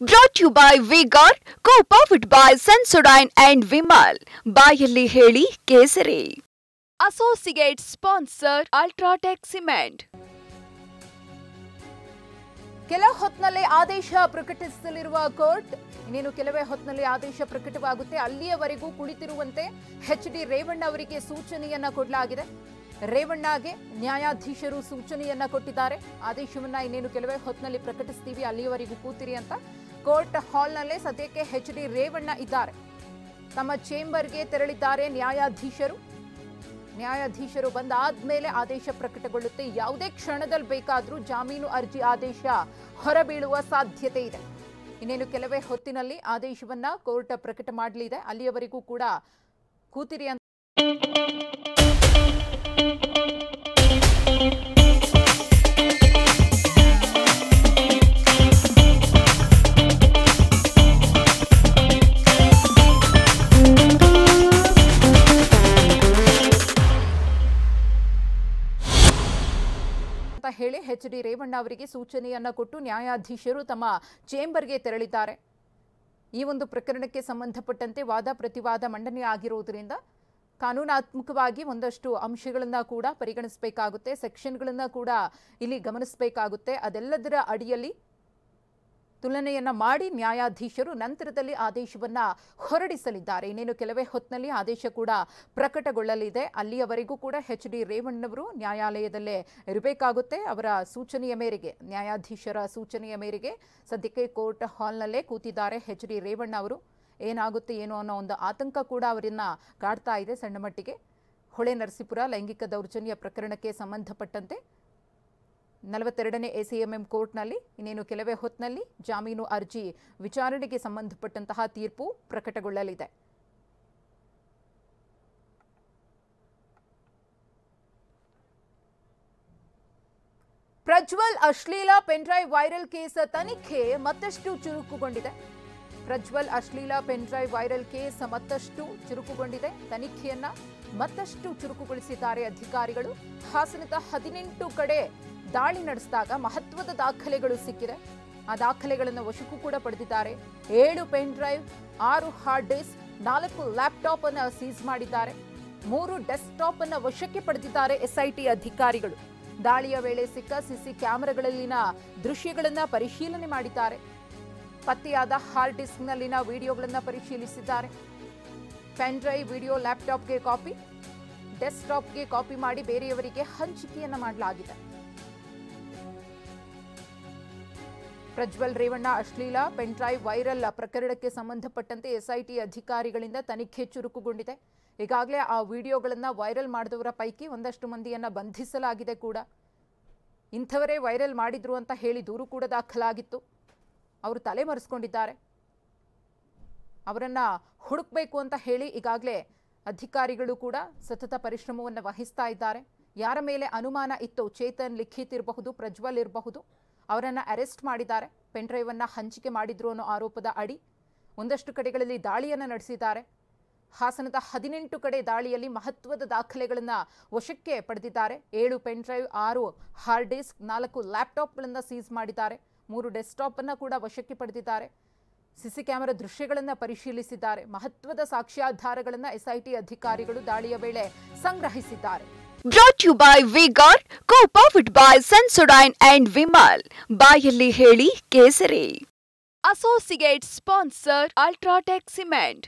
Brought to you by V-Guard, co-powered by Sensodyne and Vimal. ಬಾಯಲ್ಲಿ ಹೇಳಿ ಕೇಸರಿ. Associate sponsor Ultratech Cement. ಕೆಲ ಹೊತ್ತಿನಲ್ಲೇ ಆದೇಶ ಪ್ರಕಟಿಸಲಿರುವ ಕೋರ್ಟ್ ಇನ್ನೇನು ಕೆಲವೇ ಹೊತ್ತಿನಲ್ಲಿ ಆದೇಶ ಪ್ರಕಟವಾಗುತ್ತೆ. ಅಲ್ಲಿಯವರೆಗೂ ಕುಳಿತಿರುವಂತೆ ಎಚ್.ಡಿ. ರೇವಣ್ಣ ಅವರಿಗೆ ಸೂಚನೆಯನ್ನ ಕೊಡಲಾಗಿದೆ. ರೇವಣ್ಣಗೆ ನ್ಯಾಯಾಧೀಶರು ಸೂಚನೆಯನ್ನ ಕೊಟ್ಟಿದ್ದಾರೆ. ಆದೇಶವನ್ನ ಇನ್ನೇನು ಕೆಲವೇ ಹೊತ್ತಿನಲ್ಲಿ ಪ್ರಕಟಿಸ್ತೀವಿ, ಅಲ್ಲಿಯವರೆಗೂ ಕೂತಿರಿ ಅಂತ. ಕೋರ್ಟ್ ಹಾಲ್ನಲ್ಲೇ ಸದ್ಯಕ್ಕೆ ಎಚ್.ಡಿ. ರೇವಣ್ಣ ಇದ್ದಾರೆ. ತಮ್ಮ ಚೇಂಬರ್ಗೆ ತೆರಳಿದ್ದಾರೆ ನ್ಯಾಯಾಧೀಶರು ಬಂದಾದ್ಮೇಲೆ ಆದೇಶ ಪ್ರಕಟಗೊಳ್ಳುತ್ತೆ. ಯಾವುದೇ ಕ್ಷಣದಲ್ಲಿ ಬೇಕಾದರೂ ಜಾಮೀನು ಅರ್ಜಿ ಆದೇಶ ಹೊರಬೀಳುವ ಸಾಧ್ಯತೆ ಇದೆ. ಇನ್ನೇನು ಕೆಲವೇ ಹೊತ್ತಿನಲ್ಲಿ ಆದೇಶವನ್ನ ಕೋರ್ಟ್ ಪ್ರಕಟ ಮಾಡಲಿದೆ. ಅಲ್ಲಿಯವರೆಗೂ ಕೂಡ ಕೂತಿರಿ ಅಂತ ಹೇಳಿ ಎಚ್.ಡಿ. ರೇವಣ್ಣ ಅವರಿಗೆ ಸೂಚನೆಯನ್ನ ಕೊಟ್ಟು ನ್ಯಾಯಾಧೀಶರು ತಮ್ಮ ಚೇಂಬರ್ಗೆ ತೆರಳಿದ್ದಾರೆ. ಈ ಒಂದು ಪ್ರಕರಣಕ್ಕೆ ಸಂಬಂಧಪಟ್ಟಂತೆ ವಾದ ಪ್ರತಿವಾದ ಮಂಡನೆ ಆಗಿರುವುದರಿಂದ ಕಾನೂನಾತ್ಮಕವಾಗಿ ಒಂದಷ್ಟು ಅಂಶಗಳನ್ನ ಕೂಡ ಪರಿಗಣಿಸಬೇಕಾಗುತ್ತೆ, ಸೆಕ್ಷನ್ಗಳನ್ನ ಕೂಡ ಇಲ್ಲಿ ಗಮನಿಸಬೇಕಾಗುತ್ತೆ. ಅದೆಲ್ಲದರ ಅಡಿಯಲ್ಲಿ ತುಲನೆಯನ್ನ ಮಾಡಿ ನ್ಯಾಯಾಧೀಶರು ನಂತರದಲ್ಲಿ ಆದೇಶವನ್ನ ಹೊರಡಿಸಲಿದ್ದಾರೆ. ಇನ್ನೇನು ಕೆಲವೇ ಹೊತ್ತಿನಲ್ಲಿ ಆದೇಶ ಕೂಡ ಪ್ರಕಟಗೊಳ್ಳಲಿದೆ. ಅಲ್ಲಿಯವರೆಗೂ ಕೂಡ ಎಚ್.ಡಿ. ರೇವಣ್ಣವರು ನ್ಯಾಯಾಲಯದಲ್ಲೇ ಇರಬೇಕಾಗುತ್ತೆ. ಅವರ ಸೂಚನೆಯ ಮೇರೆಗೆ, ನ್ಯಾಯಾಧೀಶರ ಸೂಚನೆಯ ಮೇರೆಗೆ ಸದ್ಯಕ್ಕೆ ಕೋರ್ಟ್ ಹಾಲ್ನಲ್ಲೇ ಕೂತಿದ್ದಾರೆ ಎಚ್.ಡಿ. ರೇವಣ್ಣ ಅವರು. ಏನಾಗುತ್ತೆ ಏನೋ ಅನ್ನೋ ಒಂದು ಆತಂಕ ಕೂಡ ಅವರನ್ನ ಕಾಡ್ತಾ ಇದೆ ಸಣ್ಣ ಮಟ್ಟಿಗೆ. ಹೊಳೆ ನರಸೀಪುರ ಲೈಂಗಿಕ ದೌರ್ಜನ್ಯ ಪ್ರಕರಣಕ್ಕೆ ಸಂಬಂಧಪಟ್ಟಂತೆ 42ನೇ ಎಸಿಎಂಎಂ ಕೋರ್ಟ್ನಲ್ಲಿ ಇನ್ನೇನು ಕೆಲವೇ ಹೊತ್ತಿನಲ್ಲಿ ಜಾಮೀನು ಅರ್ಜಿ ವಿಚಾರಣೆಗೆ ಸಂಬಂಧಪಟ್ಟಂತಹ ತೀರ್ಪು ಪ್ರಕಟಗೊಳ್ಳಲಿದೆ. ಪ್ರಜ್ವಲ್ ಅಶ್ಲೀಲ ಪೆನ್ಡ್ರೈವ್ ವೈರಲ್ ಕೇಸ್ ತನಿಖೆ ಮತ್ತಷ್ಟು ಚುರುಕುಗೊಂಡಿದೆ. ಪ್ರಜ್ವಲ್ ಅಶ್ಲೀಲ ಪೆನ್ಡ್ರೈವ್ ವೈರಲ್ ಕೇಸ್ ಮತ್ತಷ್ಟು ಚುರುಕುಗೊಂಡಿದೆ. ತನಿಖೆಯನ್ನ ಮತ್ತಷ್ಟು ಚುರುಕುಗೊಳಿಸಿದ್ದಾರೆ ಅಧಿಕಾರಿಗಳು. ಹಾಸನದ 18 ಕಡೆ ದಾಳಿ ನಡೆಸಿದಾಗ ಮಹತ್ವದ ದಾಖಲೆಗಳು ಸಿಕ್ಕಿದೆ. ಆ ದಾಖಲೆಗಳನ್ನು ವಶಕ್ಕೂ ಕೂಡ ಪಡೆದಿದ್ದಾರೆ. 7 pen drive, 6 hard disk, 4 laptop ಅನ್ನು ಸೀಸ್ ಮಾಡಿದ್ದಾರೆ. 3 ಡೆಸ್ಕ್ಟಾಪ್ ಅನ್ನು ವಶಕ್ಕೆ ಪಡೆದಿದ್ದಾರೆ ಎಸ್ಐಟಿ ಅಧಿಕಾರಿಗಳು. ದಾಳಿಯ ವೇಳೆ ಸಿಕ್ಕ ಸಿಸಿ ಕ್ಯಾಮೆರಾಗಳಲ್ಲಿನ ದೃಶ್ಯಗಳನ್ನು ಪರಿಶೀಲನೆ ಮಾಡಿದ್ದಾರೆ. ಪತ್ತೆಯಾದ ಹಾರ್ಡ್ ಡಿಸ್ಕ್ನಲ್ಲಿನ ವಿಡಿಯೋಗಳನ್ನು ಪರಿಶೀಲಿಸಿದ್ದಾರೆ. ಪೆನ್ ಡ್ರೈವ್, ವಿಡಿಯೋ, ಲ್ಯಾಪ್ಟಾಪ್ಗೆ ಕಾಪಿ, ಡೆಸ್ಕ್ಟಾಪ್ಗೆ ಕಾಪಿ ಮಾಡಿ ಬೇರೆಯವರಿಗೆ ಹಂಚಿಕೆಯನ್ನ ಮಾಡಲಾಗಿದೆ. ಪ್ರಜ್ವಲ್ ರೇವಣ್ಣ ಅಶ್ಲೀಲ ಪೆನ್ ಡ್ರೈವ್ ವೈರಲ್ ಪ್ರಕರಣಕ್ಕೆ ಸಂಬಂಧಪಟ್ಟಂತೆ ಎಸ್ಐಟಿ ಅಧಿಕಾರಿಗಳಿಂದ ತನಿಖೆ ಚುರುಕುಗೊಂಡಿದೆ. ಈಗಾಗಲೇ ಆ ವಿಡಿಯೋಗಳನ್ನು ವೈರಲ್ ಮಾಡಿದವರ ಪೈಕಿ ಒಂದಷ್ಟು ಮಂದಿಯನ್ನು ಬಂಧಿಸಲಾಗಿದೆ ಕೂಡ. ಇಂಥವರೇ ವೈರಲ್ ಮಾಡಿದ್ರು ಅಂತ ಹೇಳಿ ದೂರು ಕೂಡ ದಾಖಲಾಗಿತ್ತು. ಅವರು ತಲೆಮರೆಸ್ಕೊಂಡಿದ್ದಾರೆ. ಅವರನ್ನು ಹುಡುಕಬೇಕು ಅಂತ ಹೇಳಿ ಈಗಾಗಲೇ ಅಧಿಕಾರಿಗಳು ಕೂಡ ಸತತ ಪರಿಶ್ರಮವನ್ನು ವಹಿಸ್ತಾ ಇದ್ದಾರೆ. ಯಾರ ಮೇಲೆ ಅನುಮಾನ ಇತ್ತು, ಚೇತನ್, ಲಿಖಿತ್ ಇರಬಹುದು, ಪ್ರಜ್ವಲ್ ಇರಬಹುದು, ಅವರನ್ನು ಅರೆಸ್ಟ್ ಮಾಡಿದ್ದಾರೆ. ಪೆನ್ ಡ್ರೈವ್ ಅನ್ನು ಹಂಚಿಕೆ ಮಾಡಿದ್ರು ಅನ್ನೋ ಆರೋಪದ ಅಡಿ ಒಂದಷ್ಟು ಕಡೆಗಳಲ್ಲಿ ದಾಳಿಯನ್ನು ನಡೆಸಿದ್ದಾರೆ. ಹಾಸನದ 18 ಕಡೆ ದಾಳಿಯಲ್ಲಿ ಮಹತ್ವದ ದಾಖಲೆಗಳನ್ನು ವಶಕ್ಕೆ ಪಡೆದಿದ್ದಾರೆ. 7 ಪೆನ್ ಡ್ರೈವ್, 6 ಹಾರ್ಡ್ ಡಿಸ್ಕ್, 4 ಲ್ಯಾಪ್ಟಾಪ್ಗಳನ್ನು ಸೀಸ್ ಮಾಡಿದ್ದಾರೆ. 3 ಡೆಸ್ಕ್ಟಾಪ್ ಅನ್ನು ಕೂಡ ವಶಕ್ಕೆ ಪಡೆದಿದ್ದಾರೆ. ಸಿಸಿ ಕ್ಯಾಮೆರಾ ದೃಶ್ಯಗಳನ್ನು ಪರಿಶೀಲಿಸಿದ್ದಾರೆ. ಮಹತ್ವದ ಸಾಕ್ಷ್ಯಾಧಾರಗಳನ್ನು ಎಸ್ಐಟಿ ಅಧಿಕಾರಿಗಳು ದಾಳಿಯ ವೇಳೆ ಸಂಗ್ರಹಿಸಿದ್ದಾರೆ. Brought to you by V-Guard, co-powered by Sensodyne and Vimal. ಬಾಯಲ್ಲಿ ಹೇಳಿ ಕೇಸರಿ. Associate sponsor Ultratech Cement.